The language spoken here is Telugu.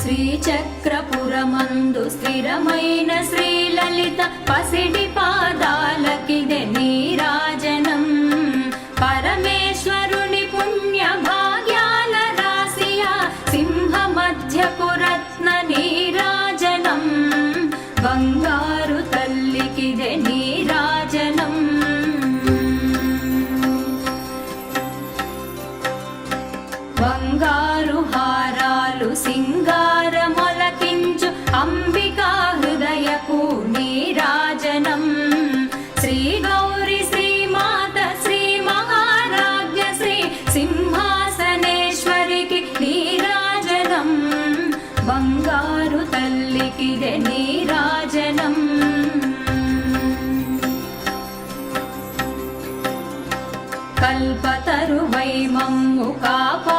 శ్రీచక్రపురమందు స్థిరమైన శ్రీలలిత పసిడి పాదాలకిదే నీరాజనం. పరమేశ్వరుని పుణ్య భాగ్యాల రాశియా సింహ మధ్యపు రత్న నీరాజనం. బంగారు తల్లికిదే నీరాజనం. బంగారు హారాలు సింగారమొలకించు అంబికా హృదయపు నీరాజనం. శ్రీ గౌరి శ్రీమాత శ్రీ మహారాజ్ఞ శ్రీ సింహాసనేశ్వరికి నీరాజనం. బంగారు తల్లికిదే నీరాజనం. కల్పతరువై మమ్ము కాపా